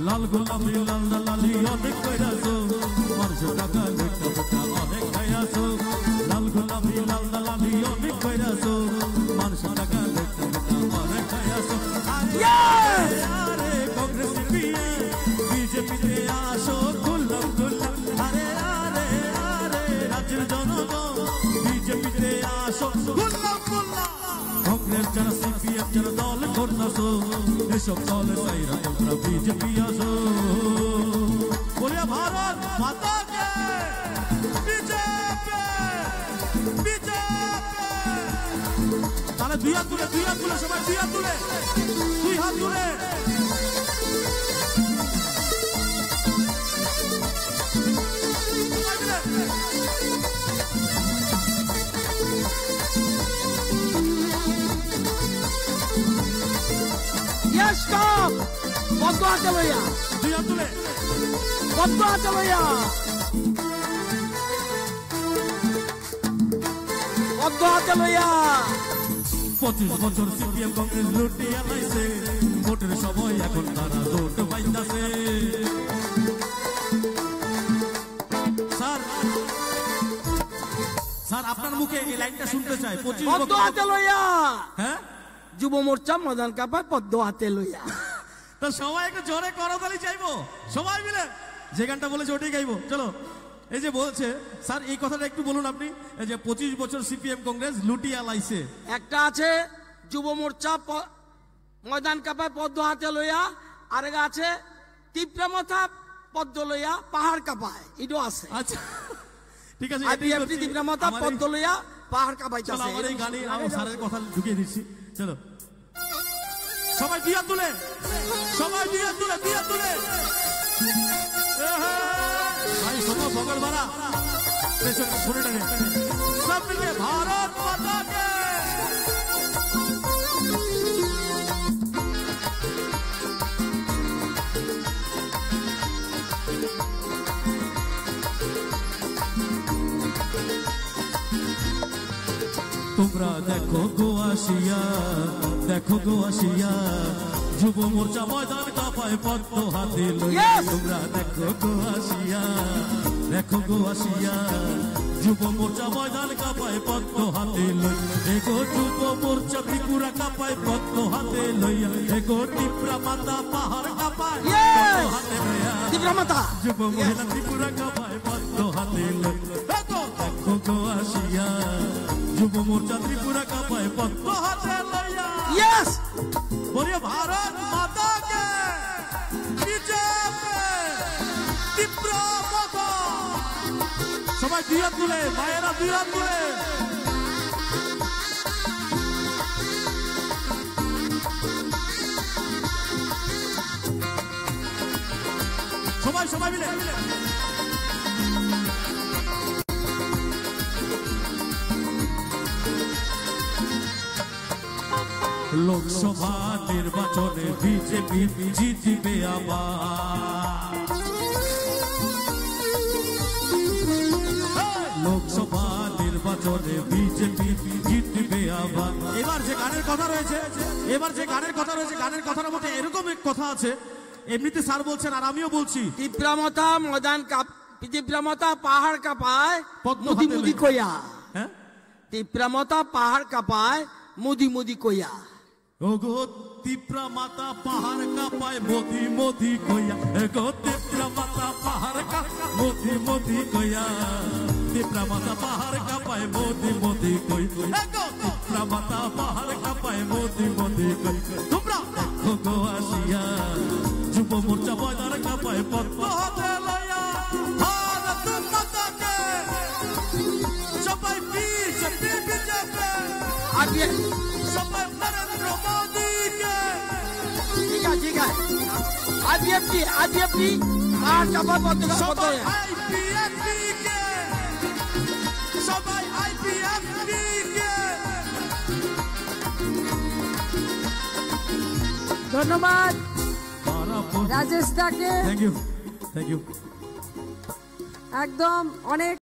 লাল গোলাপি লাল লালি অনেক কইরাছো মানুষের টাকা লইটা বেটা অনেক খাইয়াছো লাল গোলাপি লাল লালি অনেক কইরাছো মানুষের টাকা লইটা বেটা অনেক খাইয়াছো আরে কংগ্রেস বিজেপিতে আসো খুললাম খুললাম আরে আরে আরে রাজ্যের জনগণ বিজেপিতে আসো খুললাম খুললাম কংগ্রেস যারা সিপিএম যারা দল করতেছো এসব দলে সাইরা তোমরা বিজেপি আসো বলিয়া ভারত মাতা কে বিজেপি বিজেপি তাহলে দুই হাত তুলে সবাই দুই হাত তুলে Yes, stop! Pablo Ateloya! Pablo Ateloya! Pablo Ateloya! 25 বছর সিপিএম কংগ্রেস লুটিয়া লাইছে ভোটের সময় এখন তারা ভোট পাইতাছে স্যার আপনার মুখে এই লাইনটা শুনতে চাই 25 পদ্ম হাতে লইয়া হ্যাঁ যুব মোর্চা ময়দান কাপায় পদ্ম হাতে লইয়া তো সবাই একটু জোরে করতালি চাইবো সবাই মিলে যে গানটা বলেছে ওটাই গাইবো চলো এই যে বলছে স্যার এই কথাটা একটু বলুন আপনি এই যে 25 বছর সিপিএম কংগ্রেস লুটিয়া লাইছে একটা আছে যুব মোর্চা ময়দান কাপায় পদ্ম হাতে লইয়া আরেক আছে তীব্রমাথা পদ্ম লইয়া পাহাড় কাপায় এটাও আছে আচ্ছা ঠিক আছে আইপিএফটি তীব্রমাথা পদ্ম লইয়া পাহাড় কাপাইতাছে চলো আমার এই গানে আমি স্যারের কথা ঢুকিয়ে দিচ্ছি চলো সবাই দিয়া তুলে ভাই শোনো বগল বাড়া শুনে নেবে সব মিলে ভারত মাতা কে তোমরা দেখো গো আসিয়া যুব মোর্চা ময়দান কাপায় পদ্ম হাতে লইয়া তোমরা দেখো গো আসিয়া যুব মোর্চা ময়দান কাপায় পদ্ম হাতে লইয়া এগো যুব মোর্চা ত্রিপুরা কাপায় পদ্ম হাতে লইয়া এগো ত্রিপুরা মাতা পাহাড় কাপায় পদ্ম হাতে লইয়া যুব মহিলা ত্রিপুরা কাপায় পদ্ম হাতে লইয়া দেখো গো আসিয়া যুব মোর্চা ত্রিপুরা কাপায় পদ্ম হাতে লইয়া ইয়েস বলিয়ে ভারত মাতা কে বিজেপি তীব্রমাথা সবাই দুই হাত তুলে মায়েরা দুই হাত তুলে সবাই মিলে লোকসভা নির্বাচনে বিজেপি জিতবে আবার লোকসভা নির্বাচনে বিজেপি জিতবে আবার এবার যে গানের কথা রয়েছে গানের কথার মধ্যে এরকম এক কথা আছে এমনিতে স্যার বলছেন আর আমিও বলছি তীব্রমাথা ময়দান তীব্রমাথা পাহাড় কাপায় মুদি কইয়া হ্যাঁ তীব্রমাথা পাহাড় কাপায় মুদি কইয়া ওগো তীব্রমাথা পাহাড় কাপায় মোদি কইয়া এগো তীব্রমাথা পাহাড় কাপায় মোদি কইয়া তীব্রমাথা পাহাড় কাপায় মোদি কই এগো তীব্রমাথা পাহাড় কাপায় মোদি কই তোমরা দেখো গো আসিয়া যুব মোর্চা ময়দান কাপায় পদ্ম হাতে লইয়া ভারত মাতা কে সবাই বিজেপি আগে সবাই নরেন্দ্র মোদি কে ঠিক আছে আইপিএফটি আর কাপা পদ্ম সবাই আইপিএফটি কে সবাই আইপিএফটি কে ধন্যবাদ রাজেশ দাকে থ্যাংক ইউ একদম অনেক